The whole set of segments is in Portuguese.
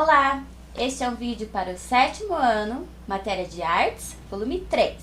Olá, este é um vídeo para o 7º ano, matéria de artes, volume 3.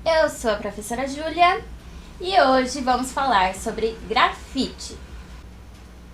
Eu sou a professora Júlia e hoje vamos falar sobre grafite.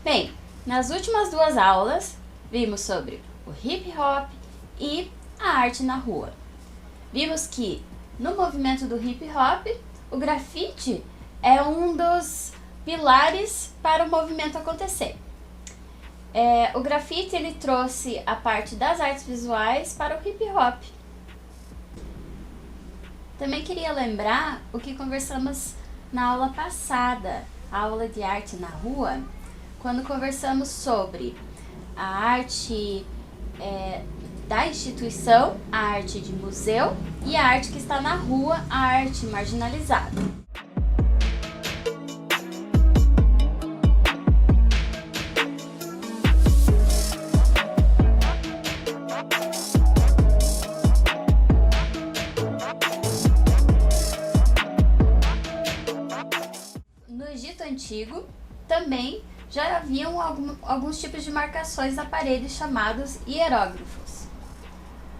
Bem, nas últimas 2 aulas vimos sobre o hip hop e a arte na rua. Vimos que no movimento do hip hop, o grafite é um dos pilares para o movimento acontecer. O grafite ele trouxe a parte das artes visuais para o hip hop. Também queria lembrar o que conversamos na aula passada, a aula de arte na rua, quando conversamos sobre a arte da instituição, a arte de museu e a arte que está na rua, a arte marginalizada. No Egito Antigo, também já haviam alguns tipos de marcações na parede chamados hieróglifos.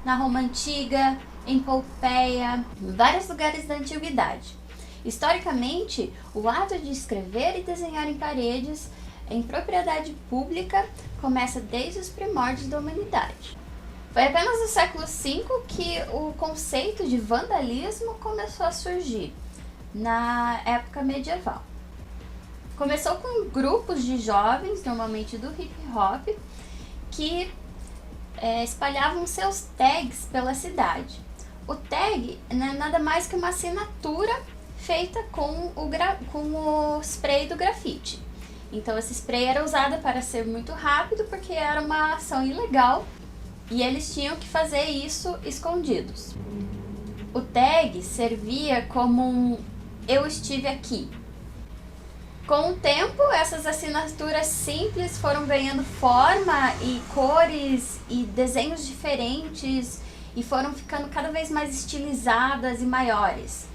Na Roma Antiga, em Pompeia, em vários lugares da Antiguidade. Historicamente, o ato de escrever e desenhar em paredes em propriedade pública começa desde os primórdios da humanidade. Foi apenas no século V que o conceito de vandalismo começou a surgir, na época medieval. Começou com grupos de jovens, normalmente do hip hop, que espalhavam seus tags pela cidade. O tag não é nada mais que uma assinatura feita com o spray do grafite. Então esse spray era usado para ser muito rápido porque era uma ação ilegal e eles tinham que fazer isso escondidos. O tag servia como um "eu estive aqui". Com o tempo, essas assinaturas simples foram ganhando forma e cores e desenhos diferentes e foram ficando cada vez mais estilizadas e maiores.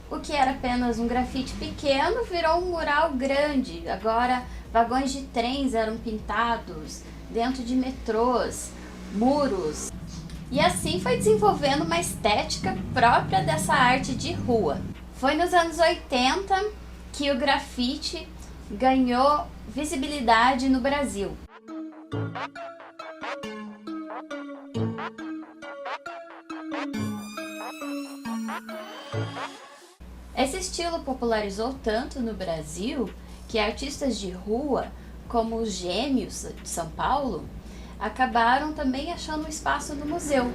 O que era apenas um grafite pequeno virou um mural grande. Agora, vagões de trens eram pintados, dentro de metrôs, muros. E assim foi desenvolvendo uma estética própria dessa arte de rua. Foi nos anos 80 que o grafite ganhou visibilidade no Brasil. Esse estilo popularizou tanto no Brasil que artistas de rua, como os Gêmeos de São Paulo, acabaram também achando um espaço no museu.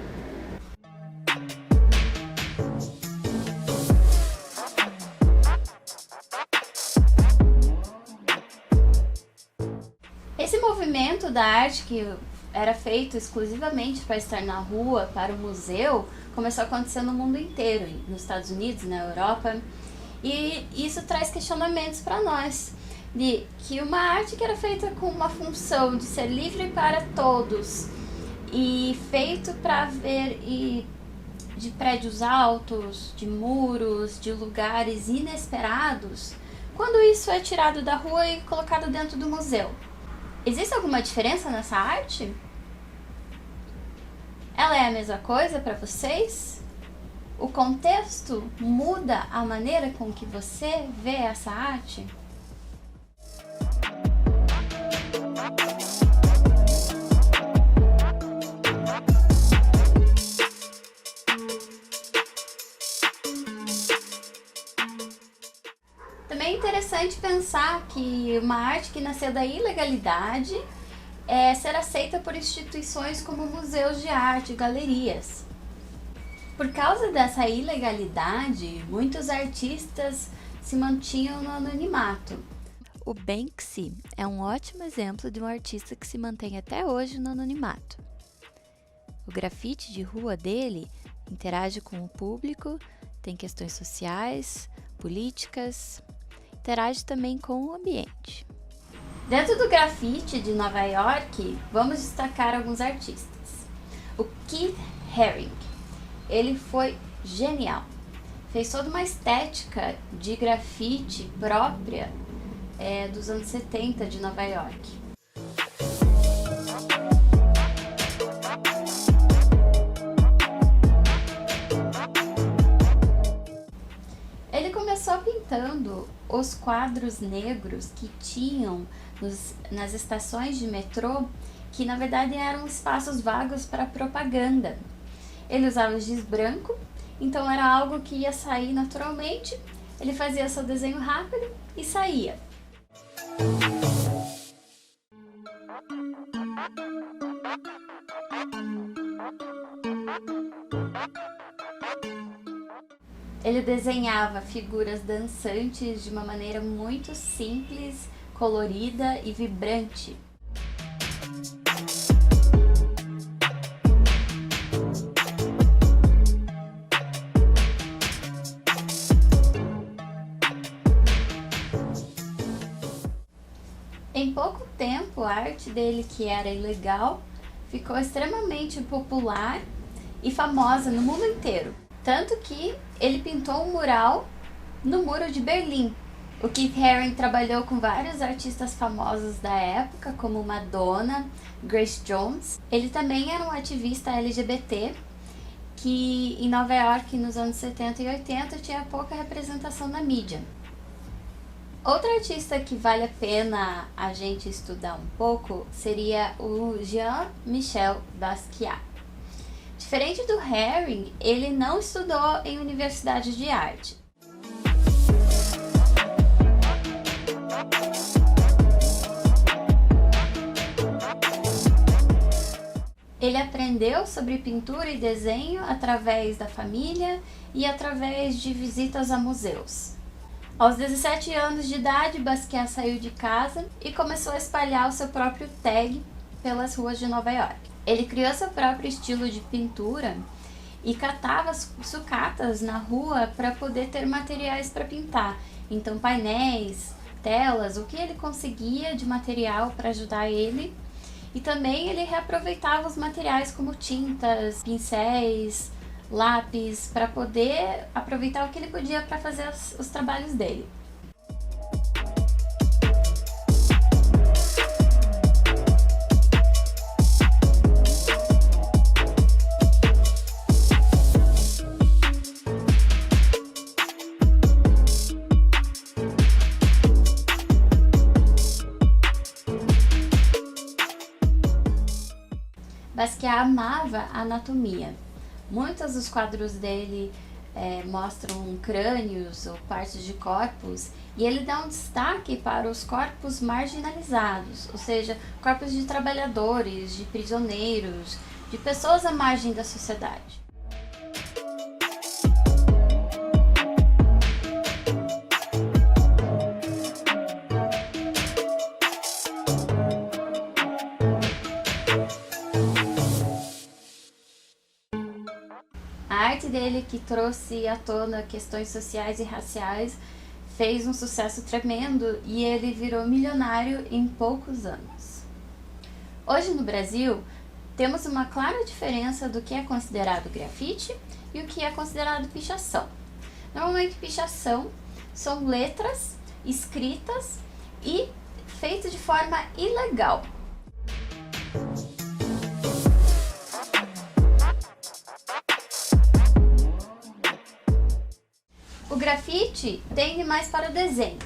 Esse movimento da arte que era feito exclusivamente para estar na rua, para o museu, começou a acontecer no mundo inteiro, nos Estados Unidos, na Europa, e isso traz questionamentos para nós, de que uma arte que era feita com uma função de ser livre para todos e feito para ver de prédios altos, de muros, de lugares inesperados, quando isso é tirado da rua e colocado dentro do museu. Existe alguma diferença nessa arte? Ela é a mesma coisa para vocês? O contexto muda a maneira com que você vê essa arte? Também é interessante pensar que uma arte que nasceu da ilegalidade ser aceita por instituições como museus de arte e galerias. Por causa dessa ilegalidade, muitos artistas se mantinham no anonimato. O Banksy é um ótimo exemplo de um artista que se mantém até hoje no anonimato. O grafite de rua dele interage com o público, tem questões sociais, políticas, interage também com o ambiente. Dentro do grafite de Nova York, vamos destacar alguns artistas. O Keith Haring, ele foi genial. Fez toda uma estética de grafite própria dos anos 70 de Nova York. Ele começou pintando os quadros negros que tinham nas estações de metrô, que na verdade eram espaços vagos para propaganda. Ele usava giz branco, então era algo que ia sair naturalmente. Ele fazia seu desenho rápido e saía. Ele desenhava figuras dançantes de uma maneira muito simples, colorida e vibrante. Em pouco tempo, a arte dele, que era ilegal, ficou extremamente popular e famosa no mundo inteiro. Tanto que ele pintou um mural no Muro de Berlim. O Keith Haring trabalhou com vários artistas famosos da época, como Madonna, Grace Jones. Ele também era um ativista LGBT, que em Nova York, nos anos 70 e 80, tinha pouca representação na mídia. Outro artista que vale a pena a gente estudar um pouco seria o Jean-Michel Basquiat. Diferente do Haring, ele não estudou em universidade de arte. Ele aprendeu sobre pintura e desenho através da família e através de visitas a museus. Aos 17 anos de idade, Basquiat saiu de casa e começou a espalhar o seu próprio tag pelas ruas de Nova York. Ele criou seu próprio estilo de pintura e catava sucatas na rua para poder ter materiais para pintar. Então, painéis, telas, o que ele conseguia de material para ajudar ele. E também ele reaproveitava os materiais como tintas, pincéis, lápis, para poder aproveitar o que ele podia para fazer os trabalhos dele. Basquiat amava a anatomia. Muitos dos quadros dele mostram crânios ou partes de corpos, e ele dá um destaque para os corpos marginalizados, ou seja, corpos de trabalhadores, de prisioneiros, de pessoas à margem da sociedade. A arte dele, que trouxe à tona questões sociais e raciais, fez um sucesso tremendo e ele virou milionário em poucos anos. Hoje no Brasil, temos uma clara diferença do que é considerado grafite e o que é considerado pichação. Normalmente pichação são letras escritas e feitas de forma ilegal. O grafite tende mais para o desenho,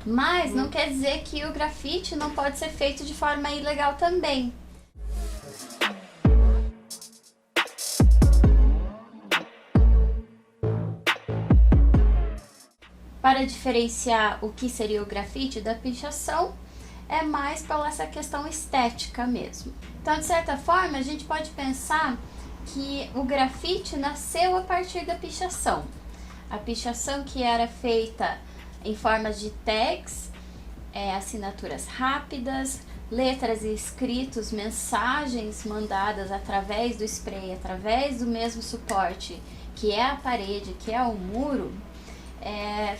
mas não quer dizer que o grafite não pode ser feito de forma ilegal também. Para diferenciar o que seria o grafite da pichação, é mais pela essa questão estética mesmo. Então, de certa forma, a gente pode pensar que o grafite nasceu a partir da pichação. A pichação, que era feita em formas de tags, assinaturas rápidas, letras e escritos, mensagens mandadas através do spray, através do mesmo suporte que é a parede, que é o muro,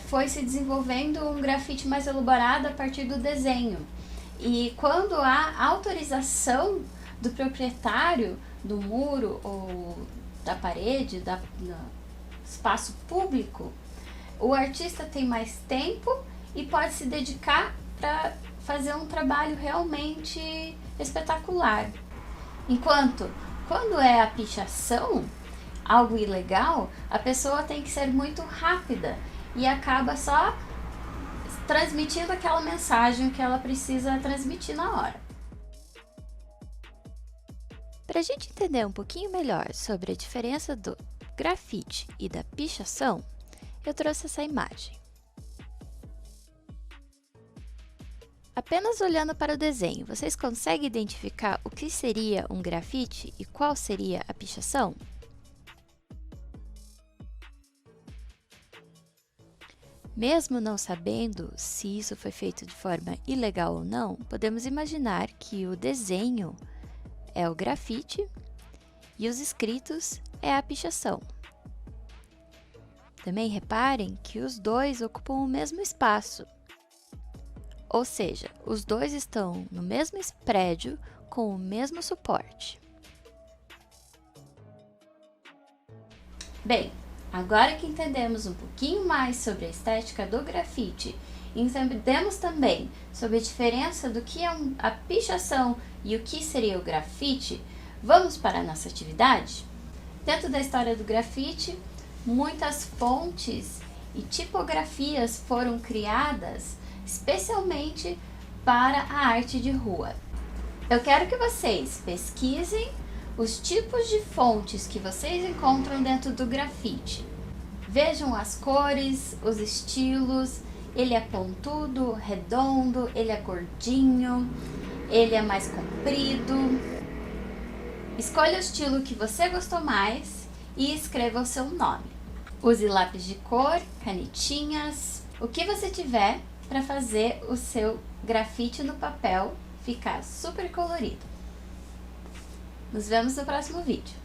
foi se desenvolvendo um grafite mais elaborado a partir do desenho. E quando há autorização do proprietário do muro ou da parede, espaço público, o artista tem mais tempo e pode se dedicar para fazer um trabalho realmente espetacular. Enquanto, quando é a pichação, algo ilegal, a pessoa tem que ser muito rápida e acaba só transmitindo aquela mensagem que ela precisa transmitir na hora. Para a gente entender um pouquinho melhor sobre a diferença do grafite e da pichação, eu trouxe essa imagem. Apenas olhando para o desenho, vocês conseguem identificar o que seria um grafite e qual seria a pichação? Mesmo não sabendo se isso foi feito de forma ilegal ou não, podemos imaginar que o desenho é o grafite e os escritos é a pichação. Também reparem que os dois ocupam o mesmo espaço. Ou seja, os dois estão no mesmo prédio com o mesmo suporte. Bem, agora que entendemos um pouquinho mais sobre a estética do grafite, entendemos também sobre a diferença do que é a pichação e o que seria o grafite, vamos para a nossa atividade? Dentro da história do grafite, muitas fontes e tipografias foram criadas especialmente para a arte de rua. Eu quero que vocês pesquisem os tipos de fontes que vocês encontram dentro do grafite. Vejam as cores, os estilos, ele é pontudo, redondo, ele é gordinho, ele é mais comprido. Escolha o estilo que você gostou mais e escreva o seu nome. Use lápis de cor, canetinhas, o que você tiver para fazer o seu grafite no papel ficar super colorido. Nos vemos no próximo vídeo.